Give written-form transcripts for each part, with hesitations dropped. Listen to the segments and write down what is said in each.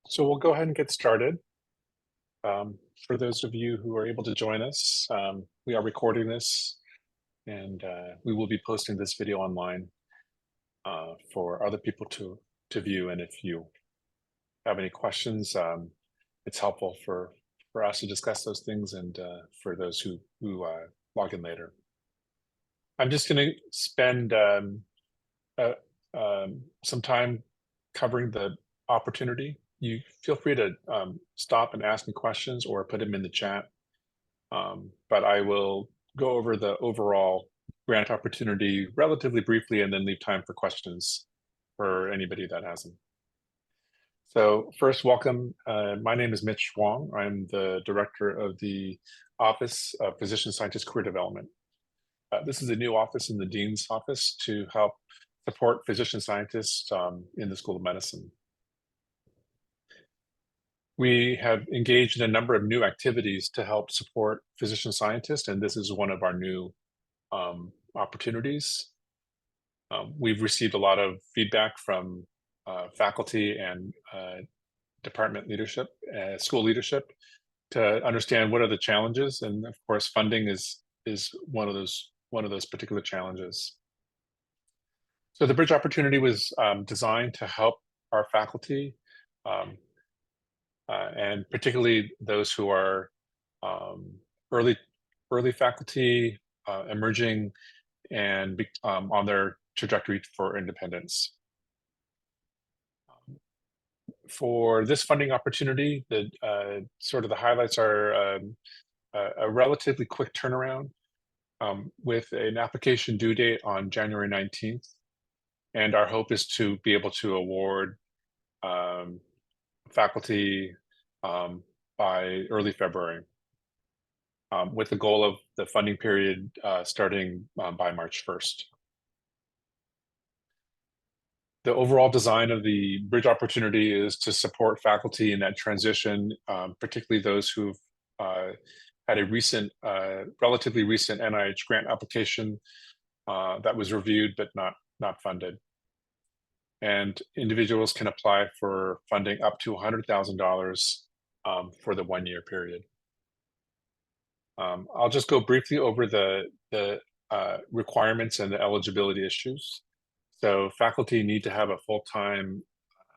So we'll go ahead and get started. For those of you who are able to join us, we are recording this and we will be posting this video online for other people to view. And if you have any questions, it's helpful for us to discuss those things and for those who log in later. I'm just going to spend some time covering the opportunity. You feel free to stop and ask me questions or put them in the chat. But I will go over the overall grant opportunity relatively briefly and then leave time for questions for anybody that has them. So first, welcome. My name is Mitch Wong. I'm the director of the Office of Physician Scientist Career Development. This is a new office in the Dean's office to help support physician scientists in the School of Medicine. We have engaged in a number of new activities to help support physician scientists, and this is one of our new opportunities. We've received a lot of feedback from faculty and department leadership, school leadership, to understand what are the challenges, and of course, funding is one of those particular challenges. So the bridge opportunity was designed to help our faculty, and particularly those who are early faculty, emerging, and on their trajectory for independence. For this funding opportunity, the sort of the highlights are a relatively quick turnaround with an application due date on January 19th. And our hope is to be able to award faculty by early February, with the goal of the funding period starting by March 1st. The overall design of the bridge opportunity is to support faculty in that transition, particularly those who've had a relatively recent NIH grant application that was reviewed but not funded. And individuals can apply for funding up to $100,000 for the 1-year period. I'll just go briefly over the requirements and the eligibility issues. So faculty need to have a full-time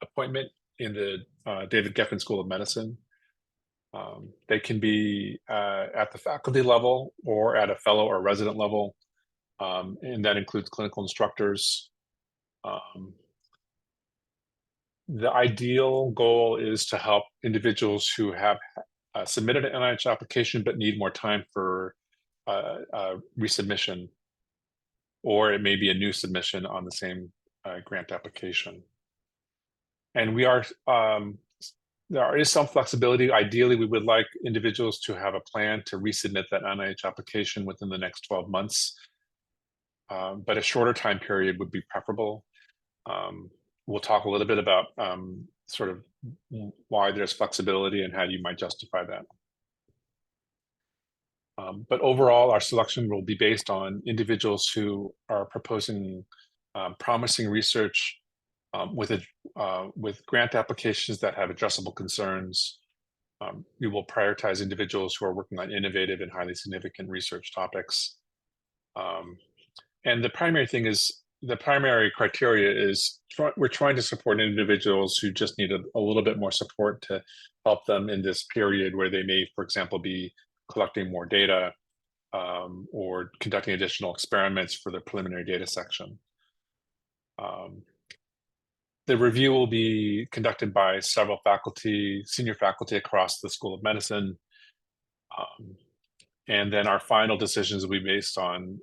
appointment in the David Geffen School of Medicine. They can be at the faculty level or at a fellow or resident level, and that includes clinical instructors. The ideal goal is to help individuals who have submitted an NIH application but need more time for resubmission, or it may be a new submission on the same grant application. And there is some flexibility. Ideally, we would like individuals to have a plan to resubmit that NIH application within the next 12 months, but a shorter time period would be preferable. We'll talk a little bit about sort of why there's flexibility and how you might justify that. But overall, our selection will be based on individuals who are proposing promising research with grant applications that have addressable concerns. We will prioritize individuals who are working on innovative and highly significant research topics. And the primary criteria is we're trying to support individuals who just need a little bit more support to help them in this period where they may, for example, be collecting more data or conducting additional experiments for the preliminary data section. The review will be conducted by several senior faculty across the School of Medicine. And then our final decisions will be based on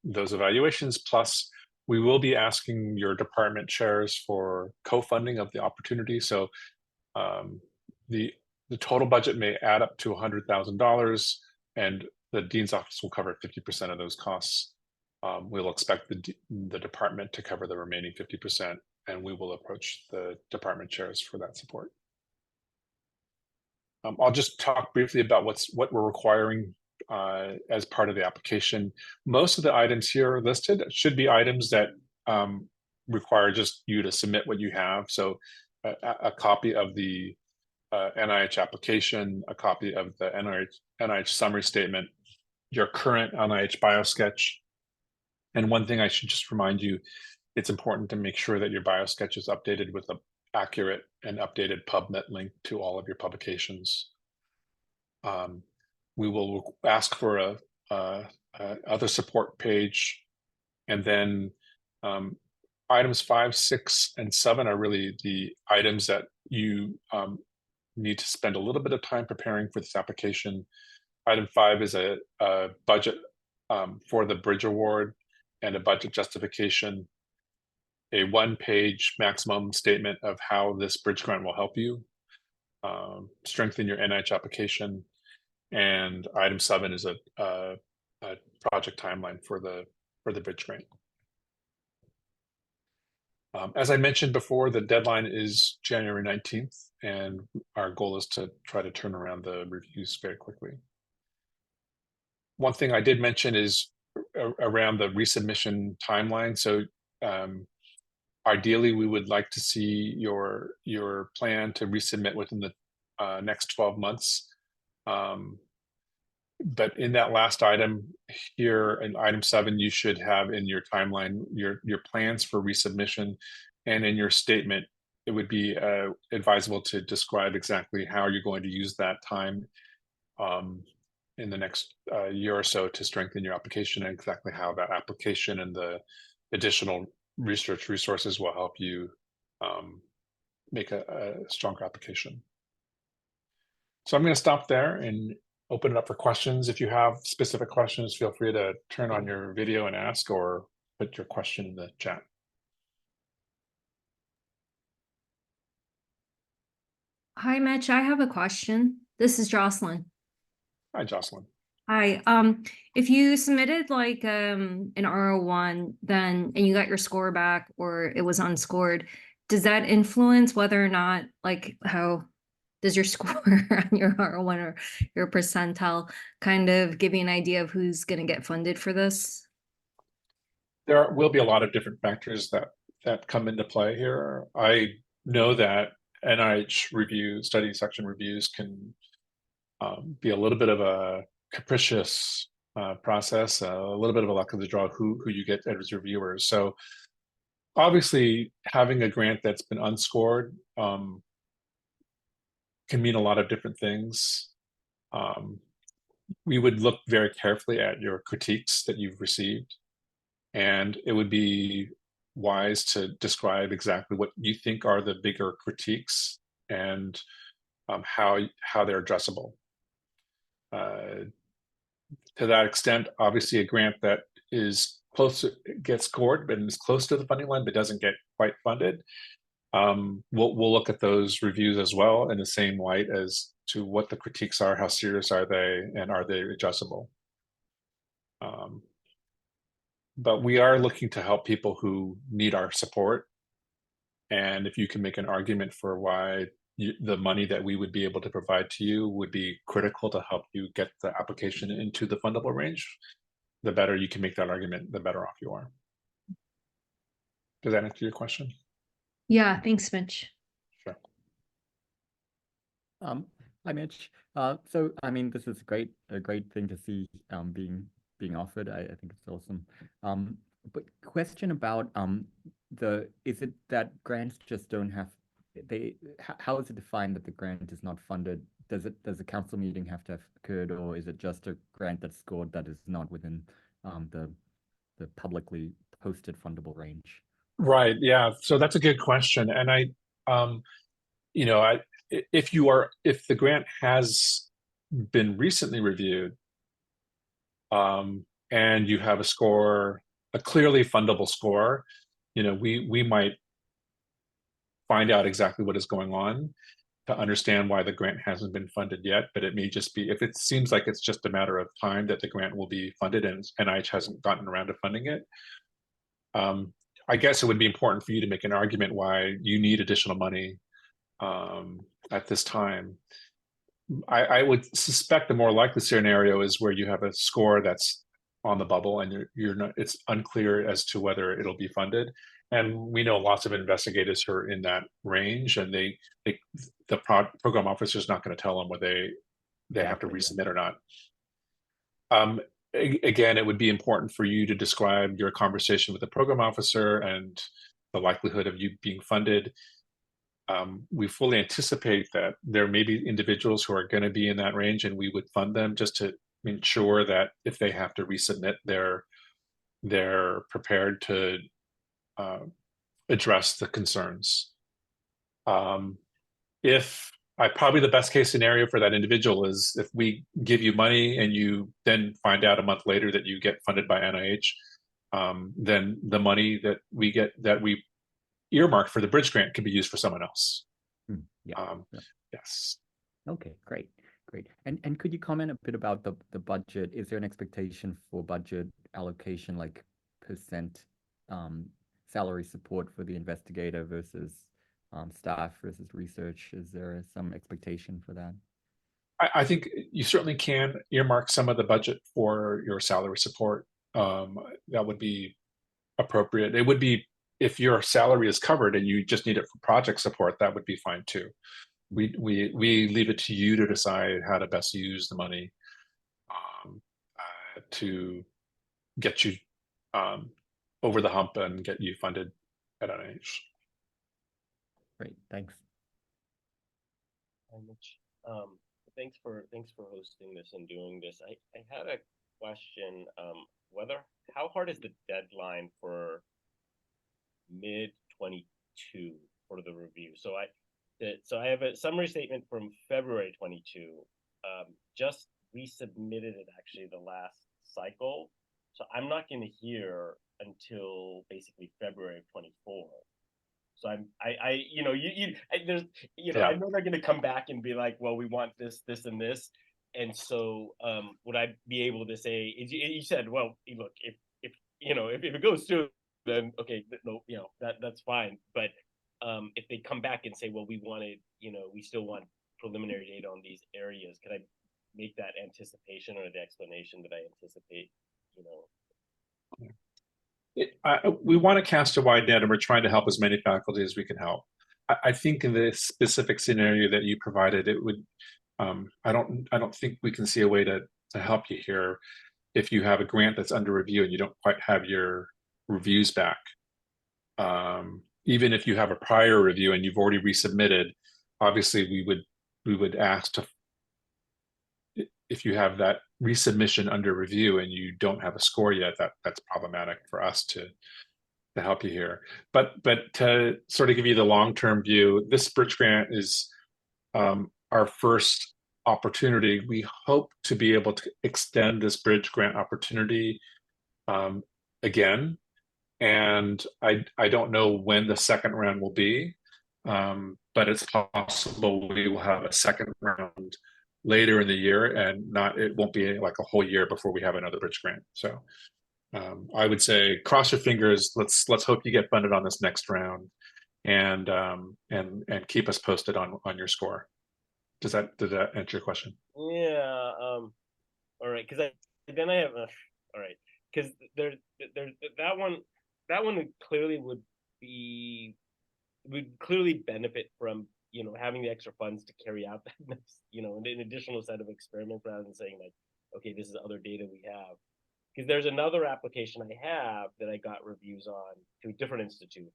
those evaluations. Plus, we will be asking your department chairs for co-funding of the opportunity. So the total budget may add up to $100,000, and the Dean's office will cover 50% of those costs. We'll expect the department to cover the remaining 50%, and we will approach the department chairs for that support. I'll just talk briefly about what we're requiring as part of the application. Most of the items here listed should be items that require just you to submit what you have. So a copy of the NIH application, a copy of the NIH summary statement, your current NIH biosketch. And one thing I should just remind you, it's important to make sure that your biosketch is updated with an accurate and updated PubMed link to all of your publications. We will ask for a other support page, and then items 5, 6, and 7 are really the items that you need to spend a little bit of time preparing for this application. Item 5 is a budget for the Bridge Award and a budget justification, a 1-page maximum statement of how this Bridge Grant will help you strengthen your NIH application, and item 7 is a project timeline for the Bridge Grant. As I mentioned before, the deadline is January 19th, and our goal is to try to turn around the reviews very quickly. One thing I did mention is around the resubmission timeline. So ideally, we would like to see your plan to resubmit within the next 12 months. But in that last item here, in item 7, you should have in your timeline your plans for resubmission, and in your statement, it would be advisable to describe exactly how you're going to use that time in the next year or so to strengthen your application, and exactly how that application and the additional research resources will help you make a stronger application. So I'm going to stop there and open it up for questions. If you have specific questions, feel free to turn on your video and ask, or put your question in the chat. Hi, Mitch. I have a question. This is Jocelyn. Hi, Jocelyn. Hi. If you submitted like an R01, then and you got your score back, or it was unscored, does that influence whether or not, like, how does your score on your R01 or your percentile kind of give you an idea of who's going to get funded for this? There will be a lot of different factors that come into play here. I know that NIH review, study section reviews can be a little bit of a capricious process, a little bit of a luck of the draw who you get as reviewers. So obviously having a grant that's been unscored can mean a lot of different things. We would look very carefully at your critiques that you've received, and it would be wise to describe exactly what you think are the bigger critiques and how they're addressable. To that extent, obviously a grant that is close to, gets scored but is close to the funding line but doesn't get quite funded, we'll look at those reviews as well in the same light as to what the critiques are, how serious are they, and are they adjustable. But we are looking to help people who need our support, and if you can make an argument for why the money that we would be able to provide to you would be critical to help you get the application into the fundable range, the better you can make that argument, the better off you are. Does that answer your question? Yeah, thanks, Mitch. Sure. Hi, Mitch. So, I mean, this is a great thing to see being offered. I think it's awesome. But question about is it that grants just don't have how is it defined that the grant is not funded? Does the council meeting have to have occurred, or is it just a grant that's scored that is not within the publicly posted fundable range? Right. Yeah. So that's a good question, and if the grant has been recently reviewed, and you have a score, a clearly fundable score, we might find out exactly what is going on to understand why the grant hasn't been funded yet. But it may just be, if it seems like it's just a matter of time that the grant will be funded and NIH hasn't gotten around to funding it, I guess it would be important for you to make an argument why you need additional money at this time. I would suspect the more likely scenario is where you have a score that's on the bubble and you're not, it's unclear as to whether it'll be funded. And we know lots of investigators who are in that range, and the program officer is not going to tell them whether they have to Exactly, resubmit or not. Again, it would be important for you to describe your conversation with the program officer and the likelihood of you being funded. We fully anticipate that there may be individuals who are going to be in that range, and we would fund them just to ensure that if they have to resubmit, they're prepared to address the concerns. If probably the best case scenario for that individual is if we give you money and you then find out a month later that you get funded by NIH, then the money that we get, that we earmarked for the bridge grant, can be used for someone else. Yeah. Yes. Okay, great. And could you comment a bit about the budget? Is there an expectation for budget allocation, like percent salary support for the investigator versus staff versus research? Is there some expectation for that? I think you certainly can earmark some of the budget for your salary support. That would be appropriate. It would be, if your salary is covered and you just need it for project support, that would be fine too. We leave it to you to decide how to best use the money to get you over the hump and get you funded at NIH. Great, thanks. Thanks for hosting this and doing this. I had a question. How hard is the deadline for mid 22 for the review? So I have a summary statement from February 22. Just resubmitted it actually the last cycle. So I'm not going to hear until basically February of 24. So I know they're going to come back and be like, well, we want this, this, and this. And so would I be able to say, you said, well, look, if it goes through, then okay, no, that's fine. But if they come back and say, well, we still want preliminary data on these areas, can I make that anticipation or the explanation that I anticipate, we want to cast a wide net, and we're trying to help as many faculty as we can help. I think in the specific scenario that you provided, it would, I don't think we can see a way to help you here if you have a grant that's under review and you don't quite have your reviews back. Even if you have a prior review and you've already resubmitted, obviously we would ask to, if you have that resubmission under review and you don't have a score yet, that's problematic for us to help you here. But to sort of give you the long-term view, this bridge grant is our first opportunity. We hope to be able to extend this bridge grant opportunity again. And I don't know when the second round will be, but it's possible we will have a second round later in the year, and it won't be like a whole year before we have another bridge grant. So I would say cross your fingers. Let's hope you get funded on this next round, and keep us posted on your score. Did that answer your question? Yeah. All right. Because then I have all right. Because there's that one clearly would clearly benefit from having the extra funds to carry out that next, an additional set of experiments, rather than saying like, okay, this is other data we have. Because there's another application I have that I got reviews on to a different institute.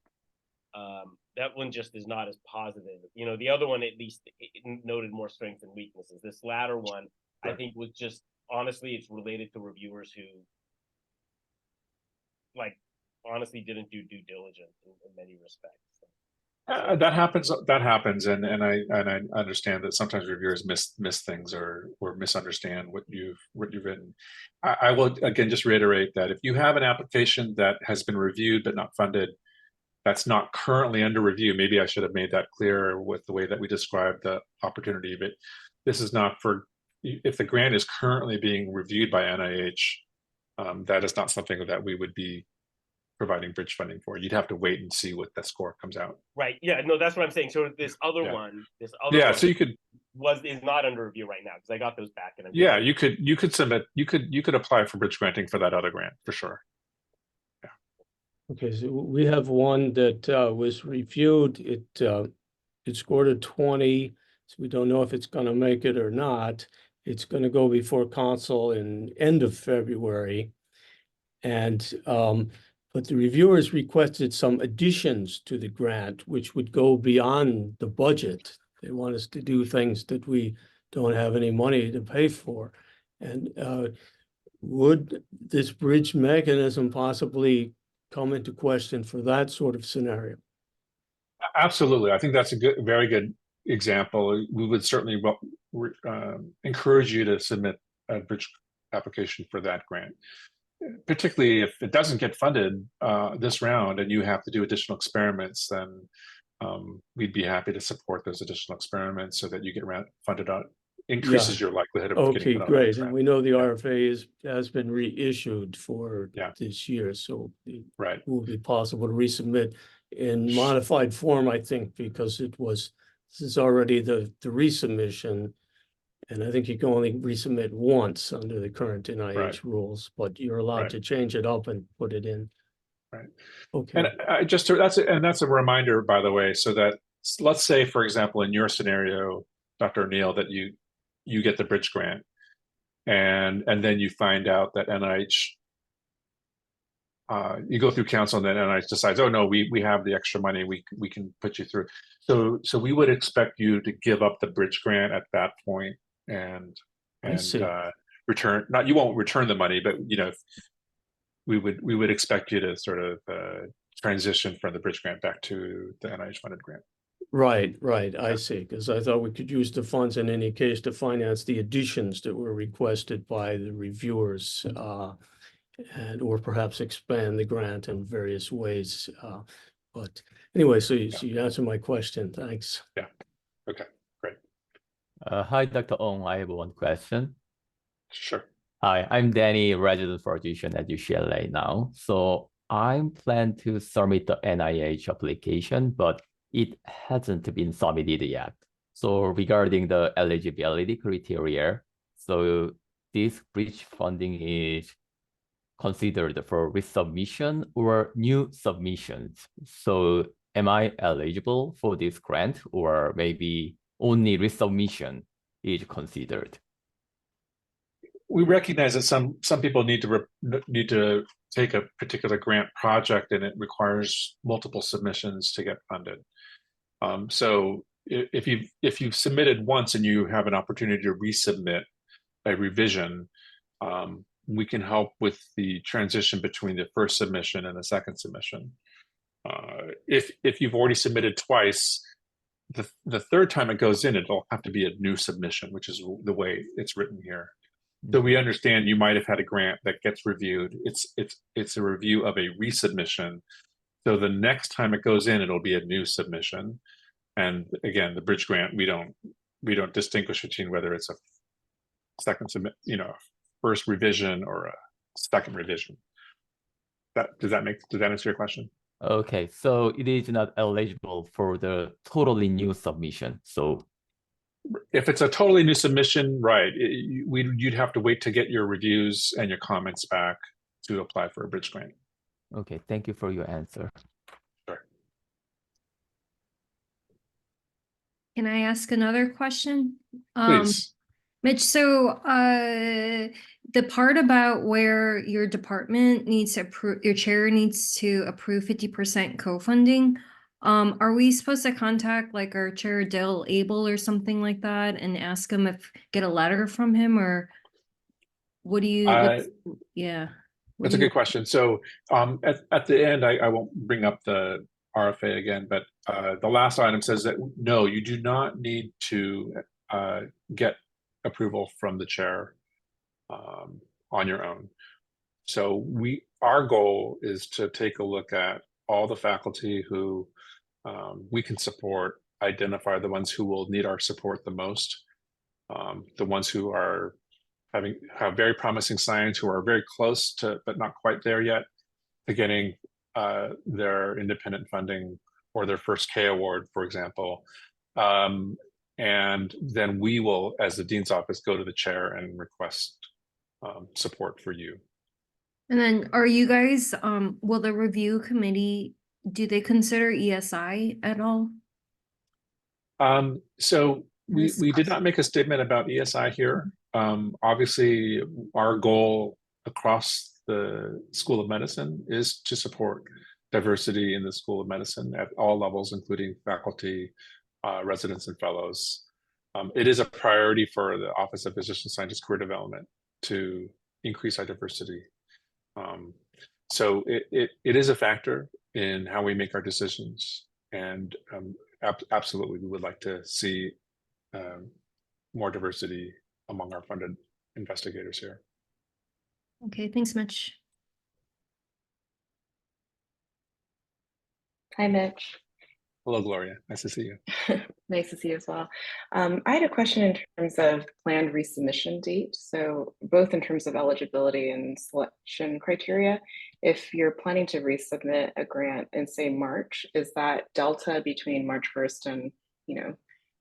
That one just is not as positive. The other one, at least, it noted more strengths and weaknesses. This latter one, I think, was just, honestly, it's related to reviewers who, honestly didn't do due diligence in many respects. That happens, and I understand that sometimes reviewers miss things or misunderstand what you've written. I will again just reiterate that if you have an application that has been reviewed but not funded, that's not currently under review. Maybe I should have made that clear with the way that we described the opportunity. But this is not for, if the grant is currently being reviewed by NIH, that is not something that we would be providing bridge funding for. You'd have to wait and see what the score comes out. Right. Yeah. No, that's what I'm saying. So this other one, so you could is not under review right now, because I got those back. And you could submit. You could apply for bridge granting for that other grant for sure. Yeah. Okay, so we have one that was reviewed. It scored a 20, so we don't know if it's going to make it or not. It's going to go before council in end of February. And but the reviewers requested some additions to the grant, which would go beyond the budget. They want us to do things that we don't have any money to pay for. And would this bridge mechanism possibly come into question for that sort of scenario? Absolutely. I think that's a very good example. We would certainly encourage you to submit a bridge application for that grant, particularly if it doesn't get funded this round and you have to do additional experiments. Then we'd be happy to support those additional experiments so that you get funded out. Increases your likelihood of getting Okay, great. And we know the RFA has been reissued for this year, so it will be possible to resubmit in modified form, I think, because this is already the resubmission, and I think you can only resubmit once under the current NIH rules, but you're allowed to change it up and put it in. Right. Okay. And that's a reminder, by the way, so that let's say, for example, in your scenario, Dr. O'Neill, that you get the bridge grant, and then you find out that NIH, you go through council, and then NIH decides, oh no, we have the extra money, we can put you through. So we would expect you to give up the bridge grant at that point and return. Not, you won't return the money, but we would expect you to sort of transition from the bridge grant back to the NIH funded grant. Right. I see, because I thought we could use the funds in any case to finance the additions that were requested by the reviewers, or perhaps expand the grant in various ways. But anyway, so you answered my question. Thanks. Yeah. Okay, great. Hi, Dr. Ong. I have one question. Sure. Hi, I'm Danny, resident physician at UCLA now. So I'm planning to submit the NIH application, but it hasn't been submitted yet. So regarding the eligibility criteria, so this bridge funding is considered for resubmission or new submissions. So am I eligible for this grant, or maybe only resubmission is considered? We recognize that some people need to take a particular grant project and it requires multiple submissions to get funded. So if you've submitted once and you have an opportunity to resubmit a revision, we can help with the transition between the first submission and the second submission. If you've already submitted twice, the third time it goes in, it'll have to be a new submission, which is the way it's written here. So we understand you might have had a grant that gets reviewed. It's a review of a resubmission. So the next time it goes in, it'll be a new submission. And again, the bridge grant, we don't distinguish between whether it's a second submit, first revision or a second revision. Does that answer your question? Okay, so it is not eligible for the totally new submission. So if it's a totally new submission, right, you'd have to wait to get your reviews and your comments back to apply for a bridge grant. Okay, thank you for your answer. Sure. Can I ask another question? Please. Mitch, so the part about where your department needs to approve, your chair needs to approve 50% co-funding, are we supposed to contact like our chair Dill Abel or something like that and ask him get a letter from him, or what do you? Yeah. That's a good question. So at the end, I won't bring up the RFA again, but the last item says that no, you do not need to get approval from the chair on your own. So our goal is to take a look at all the faculty who we can support, identify the ones who will need our support the most, the ones who have very promising science, who are very close to, but not quite there yet, to getting their independent funding or their first K award, for example. And then we will, as the dean's office, go to the chair and request support for you. And then are you guys, will the review committee, do they consider ESI at all? So we This did not make a statement about ESI here. Obviously, our goal across the School of Medicine is to support diversity in the School of Medicine at all levels, including faculty, residents, and fellows. It is a priority for the Office of Physician Scientist Career Development to increase our diversity. So it is a factor in how we make our decisions, and absolutely, we would like to see more diversity among our funded investigators here. Okay, thanks, Mitch. Hi, Mitch. Hello, Gloria. Nice to see you. Nice to see you as well. I had a question in terms of planned resubmission date. So both in terms of eligibility and selection criteria, if you're planning to resubmit a grant in, say, March, is that delta between March 1st and,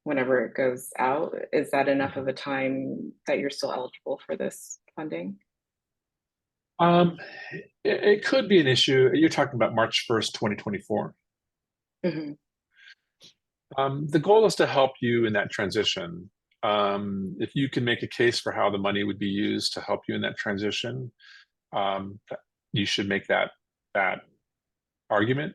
whenever it goes out, is that enough of a time that you're still eligible for this funding? It could be an issue. You're talking about March 1st, 2024. Mm-hmm. The goal is to help you in that transition. If you can make a case for how the money would be used to help you in that transition, you should make that argument.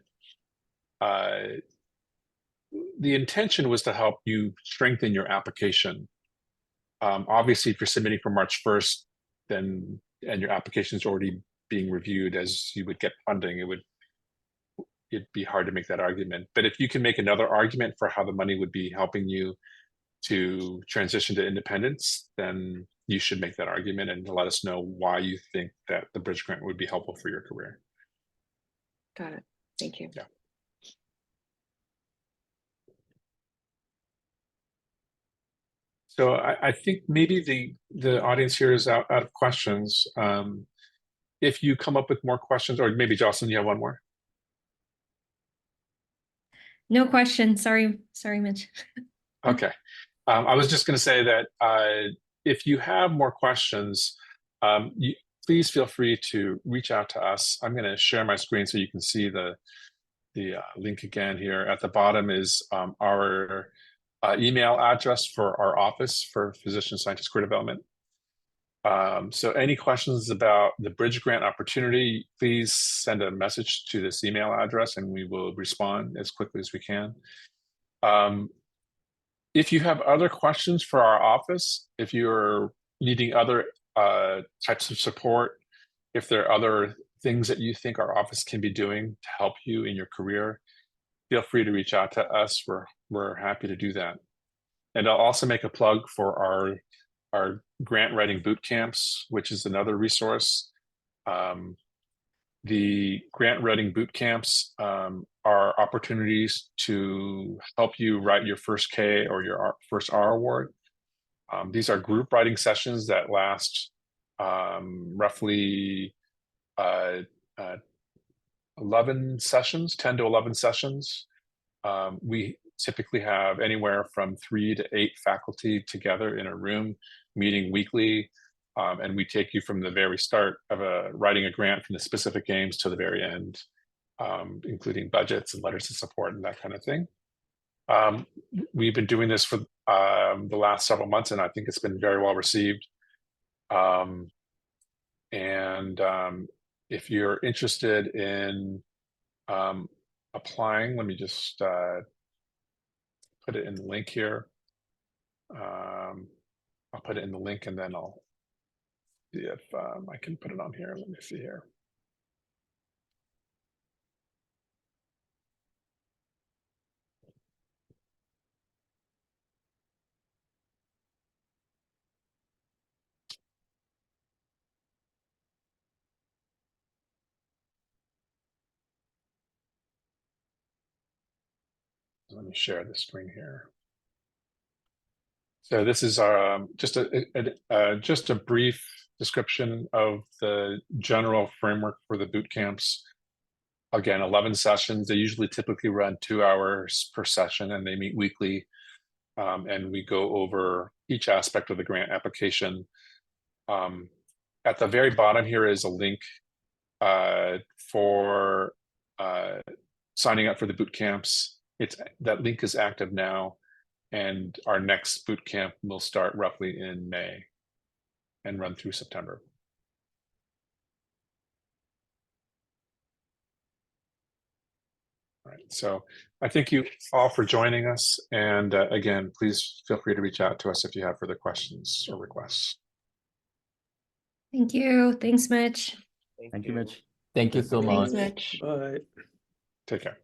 The intention was to help you strengthen your application. Obviously, if you're submitting for March 1st, and your application is already being reviewed as you would get funding, it'd be hard to make that argument. But if you can make another argument for how the money would be helping you to transition to independence, then you should make that argument and let us know why you think that the Bridge Grant would be helpful for your career. Got it. Thank you. Yeah. So I think maybe the audience here is out of questions. If you come up with more questions, or maybe Jocelyn, you have one more? No question. Sorry, Mitch. Okay. I was just going to say that if you have more questions, please feel free to reach out to us. I'm going to share my screen so you can see the link again here. At the bottom is our email address for our office for Physician Scientist Career Development. So any questions about the Bridge Grant opportunity, please send a message to this email address and we will respond as quickly as we can. If you have other questions for our office, if you're needing other types of support, if there are other things that you think our office can be doing to help you in your career, feel free to reach out to us. We're happy to do that. And I'll also make a plug for our grant writing boot camps, which is another resource. The grant writing boot camps are opportunities to help you write your first K or your first R award. These are group writing sessions that last roughly 11 sessions, 10 to 11 sessions. We typically have anywhere from 3 to 8 faculty together in a room, meeting weekly, and we take you from the very start of writing a grant from the specific aims to the very end, including budgets and letters of support and that kind of thing. We've been doing this for the last several months, and I think it's been very well received. If you're interested in applying, let me just put it in the link here. I'll put it in the link and then I'll see if I can put it on here. Let me see here. Let me share the screen here. So this is just a brief description of the general framework for the boot camps. Again, 11 sessions. They usually typically run 2 hours per session, and they meet weekly. And we go over each aspect of the grant application. At the very bottom here is a link for signing up for the boot camps. That link is active now, and our next boot camp will start roughly in May and run through September. All right, so I thank you all for joining us, and again, please feel free to reach out to us if you have further questions or requests. Thank you. Thanks, Mitch. Thank you, Mitch. Thank you so Thanks, much. Mitch. Bye. Take care.